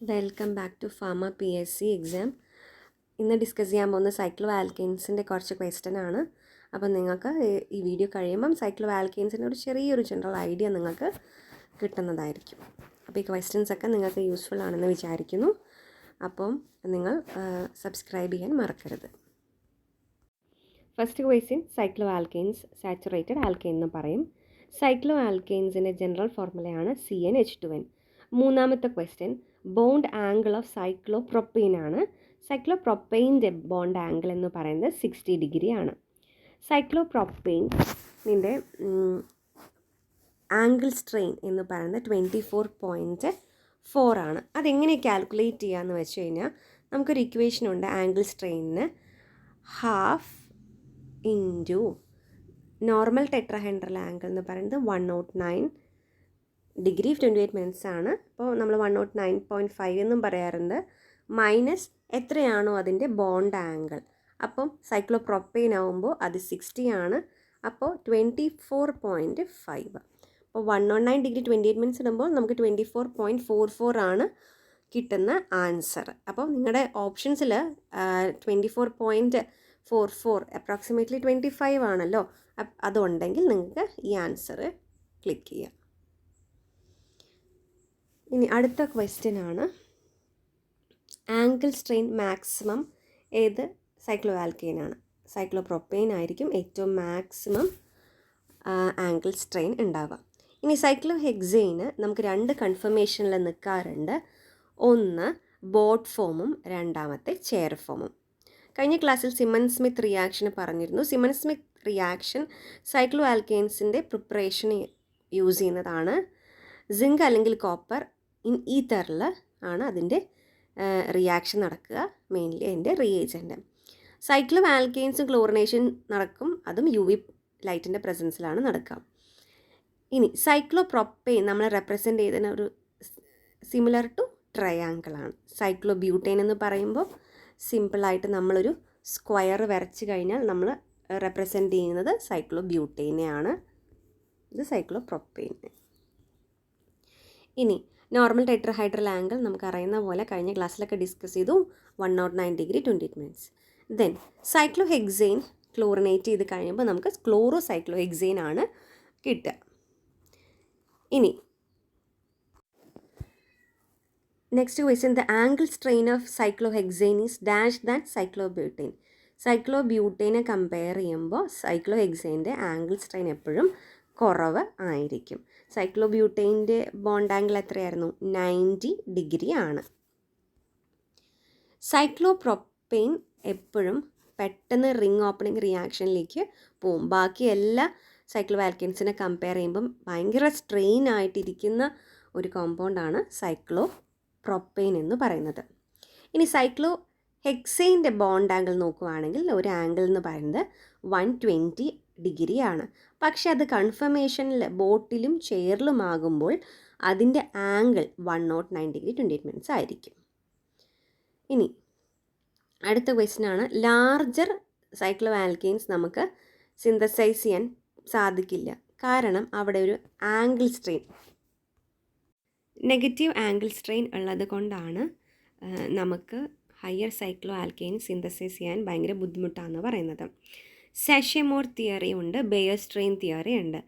Welcome back to pharma PSC exam. ഇന്ന് discuss ചെയ്യാൻ പോകുന്ന സൈക്ലോ ആൽക്കെയിൻസിൻ്റെ കുറച്ച് ക്വസ്റ്റ്യൻ ആണ്. അപ്പം നിങ്ങൾക്ക് ഈ വീഡിയോ കഴിയുമ്പം സൈക്ലോ ആൽക്കെയിൻസിൻ്റെ ഒരു ചെറിയൊരു ജനറൽ ഐഡിയ നിങ്ങൾക്ക് കിട്ടുന്നതായിരിക്കും. അപ്പോൾ ഈ ക്വസ്റ്റ്യൻസ് ഒക്കെ നിങ്ങൾക്ക് യൂസ്ഫുൾ ആണെന്ന് വിചാരിക്കുന്നു. അപ്പം നിങ്ങൾ സബ്സ്ക്രൈബ് ചെയ്യാൻ മറക്കരുത്. First question, cyclo alkanes saturated alkane എന്ന് പറയും. സൈക്ലോ ആൽക്കെയിൻസിൻ്റെ ജനറൽ ഫോർമുലയാണ് CnH2n. മൂന്നാമത്തെ question, bond angle of cyclopropane ആണ്. സൈക്ലോപ്രൊപ്പൈൻ്റെ ബോണ്ട് ആംഗിൾ എന്ന് പറയുന്നത് 60 ഡിഗ്രി ആണ്. സൈക്ലോപ്രൊപ്പൈനിൻ്റെ ആംഗിൾ സ്ട്രെയിൻ എന്ന് പറയുന്നത് 24.4 ആണ്. അതെങ്ങനെ കാൽക്കുലേറ്റ് ചെയ്യാമെന്ന് വെച്ച് കഴിഞ്ഞാൽ നമുക്കൊരു ഇക്വേഷൻ ഉണ്ട്. ആംഗിൾ സ്ട്രെയിനിന് half into normal tetrahedral angle എന്ന് പറയുന്നത് 109 ഡിഗ്രി 28 മിനിറ്റ്സ് ആണ്. അപ്പോൾ നമ്മൾ 109.5 എന്നും പറയാറുണ്ട്. മൈനസ് എത്രയാണോ അതിൻ്റെ ബോണ്ട് ആംഗിൾ. അപ്പം സൈക്ലോപ്രൊപ്പൈൻ ആവുമ്പോൾ അത് 60 ആണ്. അപ്പോൾ 24.5. അപ്പോൾ 109 ഡിഗ്രി 28 മിനിറ്റ്സ് ഇടുമ്പോൾ നമുക്ക് 24.44 ആണ് കിട്ടുന്ന ആൻസർ. അപ്പോൾ നിങ്ങളുടെ ഓപ്ഷൻസിൽ 24.44 അപ്രോക്സിമേറ്റ്ലി 25 ആണല്ലോ. അതുണ്ടെങ്കിൽ നിങ്ങൾക്ക് ഈ ആൻസർ ക്ലിക്ക് ചെയ്യാം. ഇനി അടുത്ത ക്വസ്റ്റ്യൻ ആണ്, ആംഗിൾ സ്ട്രെയിൻ മാക്സിമം ഏത് സൈക്ലോ ആൽക്കെയിനാണ്? സൈക്ലോപ്രൊപ്പൈൻ ആയിരിക്കും ഏറ്റവും മാക്സിമം ആംഗിൾ സ്ട്രെയിൻ ഉണ്ടാവുക. ഇനി സൈക്ലോ ഹെക്സെയിന് നമുക്ക് രണ്ട് കൺഫർമേഷനിൽ നിൽക്കാറുണ്ട്. ഒന്ന് ബോട്ട് ഫോമും രണ്ടാമത്തെ ചെയർ ഫോമും. കഴിഞ്ഞ ക്ലാസ്സിൽ സിമൺ സ്മിത്ത് റിയാക്ഷൻ പറഞ്ഞിരുന്നു. സിമൺ സ്മിത്ത് റിയാക്ഷൻ സൈക്ലോ ആൽക്കെയിൻസിൻ്റെ പ്രിപ്പറേഷന് യൂസ് ചെയ്യുന്നതാണ്. സിങ്ക് അല്ലെങ്കിൽ കോപ്പർ ഇൻ ഈത്തറിൽ ആണ് അതിൻ്റെ റിയാക്ഷൻ നടക്കുക, മെയിൻലി അതിൻ്റെ റിയേജൻറ്റ്. സൈക്ലോ ആൽക്കെയിൻസും ക്ലോറിനേഷൻ നടക്കും, അതും UV ലൈറ്റിൻ്റെ പ്രസൻസിലാണ് നടക്കുക. ഇനി സൈക്ലോ പ്രൊപ്പൈൻ നമ്മൾ റെപ്രസെൻ്റ് ചെയ്തതിന് ഒരു സിമിലർ ടു ട്രയാങ്കിളാണ്. സൈക്ലോ ബ്യൂട്ടൈൻ എന്ന് പറയുമ്പോൾ സിമ്പിളായിട്ട് നമ്മളൊരു സ്ക്വയർ വരച്ച് കഴിഞ്ഞാൽ നമ്മൾ റെപ്രസെൻ്റ് ചെയ്യുന്നത് സൈക്ലോ ബ്യൂട്ടൈനെയാണ്. ഇത് സൈക്ലോ പ്രൊപ്പൈൻ. ഇനി നോർമൽ ടെട്രാഹൈഡ്രൽ ആംഗിൾ നമുക്കറിയുന്ന പോലെ കഴിഞ്ഞ ക്ലാസ്സിലൊക്കെ ഡിസ്കസ് ചെയ്തു, 109 degree 28 minutes. Then cyclo hexane chlorinate ചെയ്ത് കഴിയുമ്പോൾ നമുക്ക് ക്ലോറോ സൈക്ലോ ഹെക്സെയിൻ ആണ് കിട്ടുക. ഇനി next question, the angle strain of cyclo hexane is dash than cyclo butane. Cyclo ബ്യൂട്ടൈനെ കമ്പയർ ചെയ്യുമ്പോൾ സൈക്ലോ ഹെക്സെയിൻ്റെ ആംഗിൾ സ്ട്രെയിൻ എപ്പോഴും കുറവ് ആയിരിക്കും. സൈക്ലോ ബ്യൂട്ടൈൻ്റെ ബോണ്ട് ആംഗിൾ എത്രയായിരുന്നു? 90 ഡിഗ്രി ആണ്. സൈക്ലോ പ്രൊപ്പൈൻ എപ്പോഴും പെട്ടെന്ന് റിംഗ് ഓപ്പണിംഗ് റിയാക്ഷനിലേക്ക് പോവും. ബാക്കി എല്ലാ സൈക്ലോ ആൽക്കെയിൻസിനെ കമ്പയർ ചെയ്യുമ്പം ഭയങ്കര സ്ട്രെയിൻ ആയിട്ടിരിക്കുന്ന ഒരു കോമ്പൗണ്ടാണ് സൈക്ലോ പ്രൊപ്പൈൻ എന്ന് പറയുന്നത്. ഇനി സൈക്ലോ ഹെക്സെയിൻ്റെ ബോണ്ട് ആംഗിൾ നോക്കുകയാണെങ്കിൽ ഒരു ആംഗിൾ എന്ന് പറയുന്നത് 120 ഡിഗ്രി ആണ്. പക്ഷെ അത് കൺഫർമേഷനിൽ ബോട്ടിലും ചെയറിലും ആകുമ്പോൾ അതിൻ്റെ ആംഗിൾ 109 ഡിഗ്രി 28 മിനിറ്റ്സ് ആയിരിക്കും. ഇനി അടുത്ത ക്വസ്റ്റ്യൻ ആണ്, ലാർജർ സൈക്ലോ ആൽക്കെയിൻസ് നമുക്ക് സിന്തസൈസ് ചെയ്യാൻ സാധിക്കില്ല. കാരണം അവിടെ ഒരു angle strain, negative angle strain ഉള്ളത് കൊണ്ടാണ് നമുക്ക് ഹയർ സൈക്ലോ ആൽക്കെയിൻ സിന്തസൈസ് ചെയ്യാൻ ഭയങ്കര ബുദ്ധിമുട്ടാണെന്ന് പറയുന്നത്. സാഷെമോർ തിയറി ഉണ്ട്, ബെയർ സ്ട്രെയിൻ തിയറി ഉണ്ട്.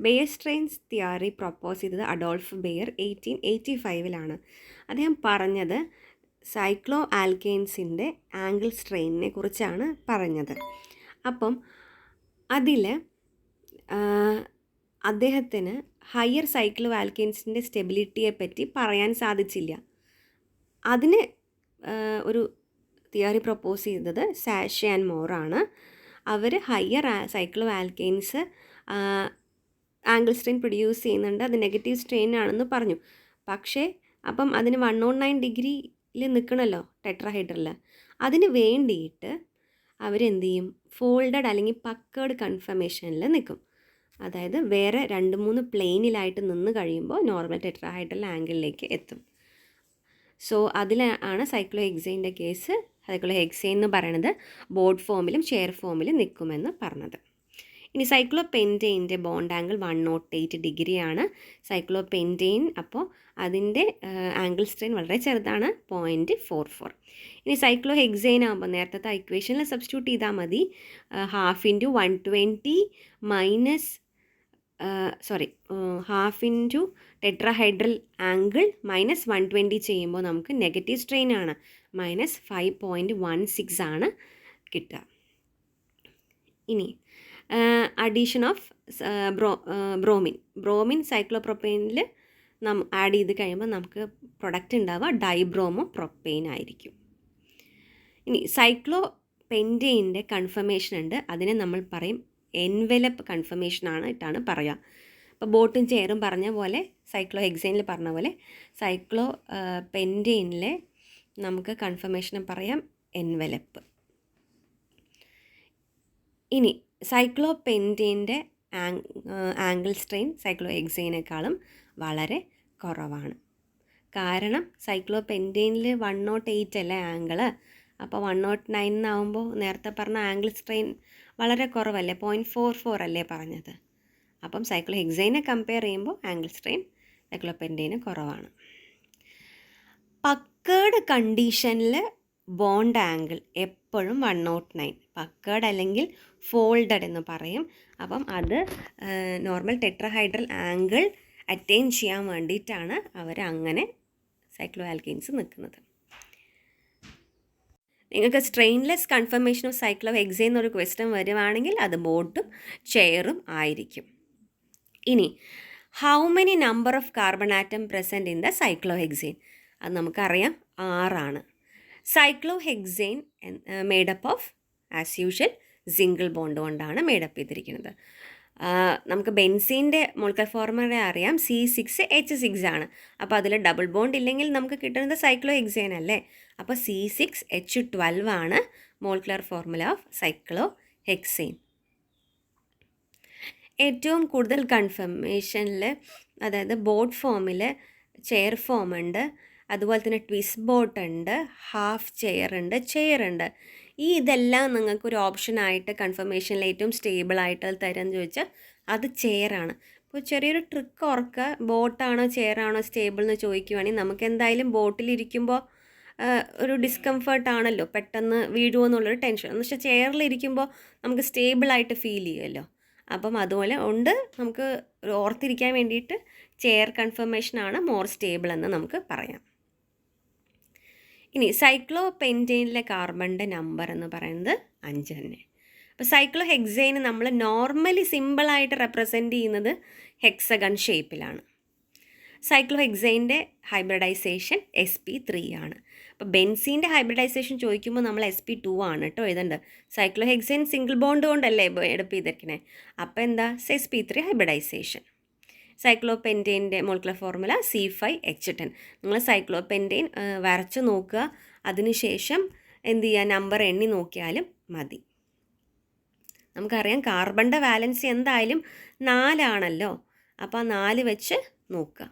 ബെയർ സ്ട്രെയിൻസ് തിയറി പ്രൊപ്പോസ് ചെയ്തത് അഡോൾഫ് ബെയർ 1885 അദ്ദേഹം പറഞ്ഞത് സൈക്ലോ ആൽക്കെയിൻസിൻ്റെ ആംഗിൾ സ്ട്രെയിനിനെ കുറിച്ചാണ് പറഞ്ഞത്. അപ്പം അതിൽ അദ്ദേഹത്തിന് ഹയർ സൈക്ലോ ആൽക്കെയിൻസിൻ്റെ സ്റ്റെബിലിറ്റിയെ പറ്റി പറയാൻ സാധിച്ചില്ല. അതിന് ഒരു തിയറി പ്രൊപ്പോസ് ചെയ്തത് സാഷെ ആൻഡ് മോറാണ്. അവർ higher cyclo alkanes angle strain produce ചെയ്യുന്നുണ്ട്, അത് നെഗറ്റീവ് സ്ട്രെയിൻ ആണെന്ന് പറഞ്ഞു. പക്ഷേ അപ്പം അതിന് 109 ഡിഗ്രിയിൽ നിൽക്കണമല്ലോ ടെട്രാഹൈഡ്രൽ. അതിന് വേണ്ടിയിട്ട് അവരെന്ത് ചെയ്യും? ഫോൾഡഡ് അല്ലെങ്കിൽ പക്കേർഡ് കൺഫർമേഷനിൽ നിൽക്കും. അതായത് വേറെ 2-3 പ്ലെയിനിലായിട്ട് നിന്ന് കഴിയുമ്പോൾ നോർമൽ ടെട്രാഹൈഡ്രൽ ആംഗിളിലേക്ക് എത്തും. സോ അതിലാണ് സൈക്ലോ ഹെക്സെയിൻ്റെ കേസ്, സൈക്ലോ ഹെക്സെയിൻ എന്ന് പറയുന്നത് ബോർഡ് ഫോമിലും ചെയർ ഫോമിലും നിൽക്കുമെന്ന് പറഞ്ഞത്. ഇനി സൈക്ലോപെൻറ്റെയിൻ്റെ ബോണ്ട് ആംഗിൾ 108 ഡിഗ്രിയാണ്. സൈക്ലോപെൻറ്റെയിൻ അപ്പോൾ അതിൻ്റെ ആംഗിൾ സ്ട്രെയിൻ വളരെ ചെറുതാണ്, 0.44. ഇനി സൈക്ലോഹെക്സെയിൻ ആകുമ്പോൾ നേരത്തെ ഇക്വേഷനിൽ സബ്സ്റ്റിറ്റ്യൂട്ട് ചെയ്താൽ മതി. 1/2 × 120 minus half into tetrahedral angle minus 120 ചെയ്യുമ്പോൾ നമുക്ക് നെഗറ്റീവ് സ്ട്രെയിൻ ആണ്, -5.16 ആണ് കിട്ടുക. ഇനി അഡീഷൻ ഓഫ് ബ്രോമിൻ സൈക്ലോപ്രൊപ്പെയിനിൽ ആഡ് ചെയ്ത് കഴിയുമ്പോൾ നമുക്ക് പ്രൊഡക്റ്റ് ഉണ്ടാവുക ഡൈബ്രോമോ പ്രൊപ്പെയിൻ ആയിരിക്കും. ഇനി സൈക്ലോപെൻറ്റെയിൻ്റെ കൺഫർമേഷൻ ഉണ്ട്, അതിനെ നമ്മൾ പറയും എൻവെലപ്പ് കൺഫർമേഷൻ ഇട്ടാണ് പറയുക. അപ്പോൾ ബോട്ടും ചെയറും പറഞ്ഞ പോലെ സൈക്ലോഹെക്സെയിനിൽ പറഞ്ഞ പോലെ സൈക്ലോപെൻറ്റെയിനിലെ നമുക്ക് കൺഫർമേഷന് പറയാം എൻവെലപ്പ്. ഇനി സൈക്ലോപെൻറ്റെയിൻ്റെ ആംഗിൾ സ്ട്രെയിൻ സൈക്ലോഹെക്സെയിനേക്കാളും വളരെ കുറവാണ്. കാരണം സൈക്ലോപെൻറ്റെയിനിൽ 108 അല്ലേ ആംഗിള്, അപ്പോൾ 109 ആവുമ്പോൾ നേരത്തെ പറഞ്ഞ ആംഗിൾ സ്ട്രെയിൻ വളരെ കുറവല്ലേ, 0.44 അല്ലേ പറഞ്ഞത്. അപ്പം സൈക്ലോഹെക്സെയിനെ കമ്പയർ ചെയ്യുമ്പോൾ ആംഗിൾ സ്ട്രെയിൻ സൈക്ലോപെൻറ്റെയിന് കുറവാണ്. പക്കേർഡ് കണ്ടീഷനിൽ ബോണ്ട് ആംഗിൾ എപ്പോഴും 109, പക്കേർഡ് അല്ലെങ്കിൽ ഫോൾഡഡ് എന്ന് പറയും. അപ്പം അത് നോർമൽ ടെട്രാഹൈഡ്രൽ ആംഗിൾ അറ്റൈൻ ചെയ്യാൻ വേണ്ടിയിട്ടാണ് അവർ അങ്ങനെ സൈക്ലോ ആൽക്കീൻസ് നിൽക്കുന്നത്. നിങ്ങൾക്ക് സ്ട്രെയിൻലെസ് കൺഫർമേഷൻ ഓഫ് സൈക്ലോഹെക്സെയിൻ എന്നൊരു ക്വസ്റ്റ്യൻ വരുവാണെങ്കിൽ അത് ബോട്ടും ചെയറും ആയിരിക്കും. ഇനി how many number of carbon atom present in the cyclohexane, അത് നമുക്കറിയാം 6 cyclohexane made up of as usual single bond കൊണ്ടാണ് മേഡപ്പ് ചെയ്തിരിക്കുന്നത്. നമുക്ക് ബെൻസീൻ്റെ മോളിക്കുലർ ഫോർമുല അറിയാം, C6H6 ആണ്. അപ്പോൾ അതിൽ ഡബിൾ ബോണ്ട് ഇല്ലെങ്കിൽ നമുക്ക് കിട്ടുന്നത് സൈക്ലോഹെക്സെയിൻ അല്ലേ. അപ്പോൾ C6H12 ആണ് മോളിക്കുലർ ഫോർമുല ഓഫ് സൈക്ലോഹെക്സെയിൻ. ഏറ്റവും കൂടുതൽ കൺഫർമേഷനിൽ, അതായത് ബോട്ട് ഫോമിൽ ചെയർ ഫോം ഉണ്ട്, അതുപോലെ തന്നെ ട്വിസ്റ്റ് ബോട്ട് ഉണ്ട്, ഹാഫ് ചെയർ ഉണ്ട്, ചെയർ ഉണ്ട്. ഇതെല്ലാം നിങ്ങൾക്കൊരു ഓപ്ഷനായിട്ട് കൺഫർമേഷനിൽ ഏറ്റവും സ്റ്റേബിളായിട്ട് തരാമെന്ന് ചോദിച്ചാൽ അത് ചെയറാണ്. അപ്പോൾ ചെറിയൊരു ട്രിക്ക് ഓർക്കുക, ബോട്ടാണോ ചെയറാണോ സ്റ്റേബിൾ എന്ന് ചോദിക്കുവാണെങ്കിൽ നമുക്ക് എന്തായാലും ബോട്ടിലിരിക്കുമ്പോൾ ഒരു ഡിസ്കംഫർട്ടാണല്ലോ, പെട്ടെന്ന് വീഴുമോ എന്നുള്ളൊരു ടെൻഷൻ. എന്ന് വെച്ചാൽ ചെയറിലിരിക്കുമ്പോൾ നമുക്ക് സ്റ്റേബിളായിട്ട് ഫീൽ ചെയ്യുമല്ലോ. അപ്പം അതുപോലെ ഉണ്ട്, നമുക്ക് ഓർത്തിരിക്കാൻ വേണ്ടിയിട്ട് ചെയർ കൺഫർമേഷനാണ് മോർ സ്റ്റേബിൾ എന്ന് നമുക്ക് പറയാം. ഇനി സൈക്ലോപെൻറ്റെയിനിലെ കാർബണിൻ്റെ നമ്പർ എന്ന് പറയുന്നത് 5 തന്നെ. അപ്പോൾ സൈക്ലോഹെക്സെയിന് നമ്മൾ നോർമലി സിമ്പിളായിട്ട് റെപ്രസെൻറ്റ് ചെയ്യുന്നത് ഹെക്സഗൺ ഷേപ്പിലാണ്. സൈക്ലോഹെക്സെയിൻ്റെ ഹൈബ്രിഡൈസേഷൻ sp3 ആണ്. അപ്പോൾ ബെൻസീൻ്റെ ഹൈബ്രിഡൈസേഷൻ ചോദിക്കുമ്പോൾ നമ്മൾ sp2 ആണ് കേട്ടോ എഴുതേണ്ടത്. സൈക്ലോഹെക്സെയിൻ സിംഗിൾ ബോണ്ട് കൊണ്ടല്ലേ എടുപ്പ് ചെയ്തിരിക്കണേ, അപ്പോൾ എന്താ sp3 hybridisation. സൈക്ലോപെൻറ്റെയിൻ്റെ molecular formula C5H10. നിങ്ങൾ സൈക്ലോപെൻറ്റെയിൻ വരച്ച് നോക്കുക, അതിനുശേഷം എന്ത് ചെയ്യുക, നമ്പർ എണ്ണി നോക്കിയാലും മതി. നമുക്കറിയാം കാർബണിൻ്റെ വാലൻസി എന്തായാലും 4 ആണല്ലോ, അപ്പോൾ 4 വെച്ച് നോക്കുക,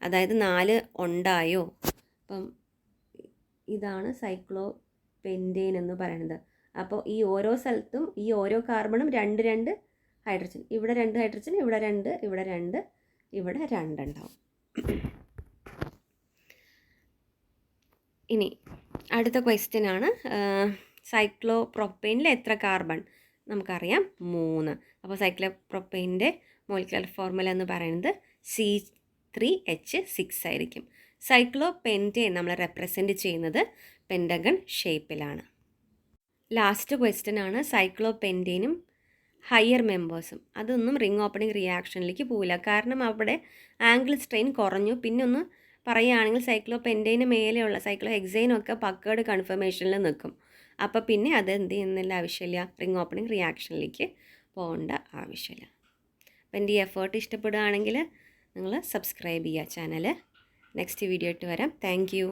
അതായത് 4 ഉണ്ടായോ. അപ്പം ഇതാണ് സൈക്ലോപെൻറ്റെയിൻ എന്ന് പറയുന്നത്. അപ്പോൾ ഈ ഓരോ സ്ഥലത്തും ഈ ഓരോ കാർബണും 2 ഹൈഡ്രജൻ, ഇവിടെ 2 ഹൈഡ്രജൻ, ഇവിടെ 2, ഇവിടെ 2, ഇവിടെ 2 ഉണ്ടാവും. ഇനി അടുത്ത ക്വസ്റ്റ്യൻ ആണ്, സൈക്ലോപ്രൊപ്പെയിനിൽ എത്ര കാർബൺ? നമുക്കറിയാം 3. അപ്പോൾ സൈക്ലോപ്രൊപ്പെയിൻ്റെ മോളിക്കുലർ ഫോർമുല എന്ന് പറയുന്നത് C3H6 ആയിരിക്കും. സൈക്ലോപെൻറ്റെയിൻ നമ്മൾ റെപ്രസെൻറ്റ് ചെയ്യുന്നത് പെൻറ്റഗൺ ഷേപ്പിലാണ്. ലാസ്റ്റ് ക്വസ്റ്റ്യൻ ആണ്, സൈക്ലോപെൻറ്റെയിനും ഹയർ മെമ്പേഴ്സും അതൊന്നും റിംഗ് ഓപ്പണിംഗ് റിയാക്ഷനിലേക്ക് പോവില്ല, കാരണം അവിടെ ആംഗിൾ സ്ട്രെയിൻ കുറഞ്ഞു. പിന്നെ ഒന്ന് പറയുകയാണെങ്കിൽ സൈക്ലോപെൻറ്റെയിന് മേലെയുള്ള സൈക്ലോഹെക്സെയിനൊക്കെ പക്കേർഡ് കൺഫർമേഷനിൽ നിൽക്കും. അപ്പോൾ പിന്നെ അത് എന്ത് ചെയ്യുന്നില്ല, ആവശ്യമില്ല, റിംഗ് ഓപ്പണിംഗ് റിയാക്ഷനിലേക്ക് പോകേണ്ട ആവശ്യമില്ല. അപ്പോൾ എൻ്റെ ഈ എഫേർട്ട് ഇഷ്ടപ്പെടുകയാണെങ്കിൽ നിങ്ങൾ സബ്സ്ക്രൈബ് ചെയ്യുക ചാനൽ. നെക്സ്റ്റ് വീഡിയോ ആയിട്ട് വരാം. Thank you.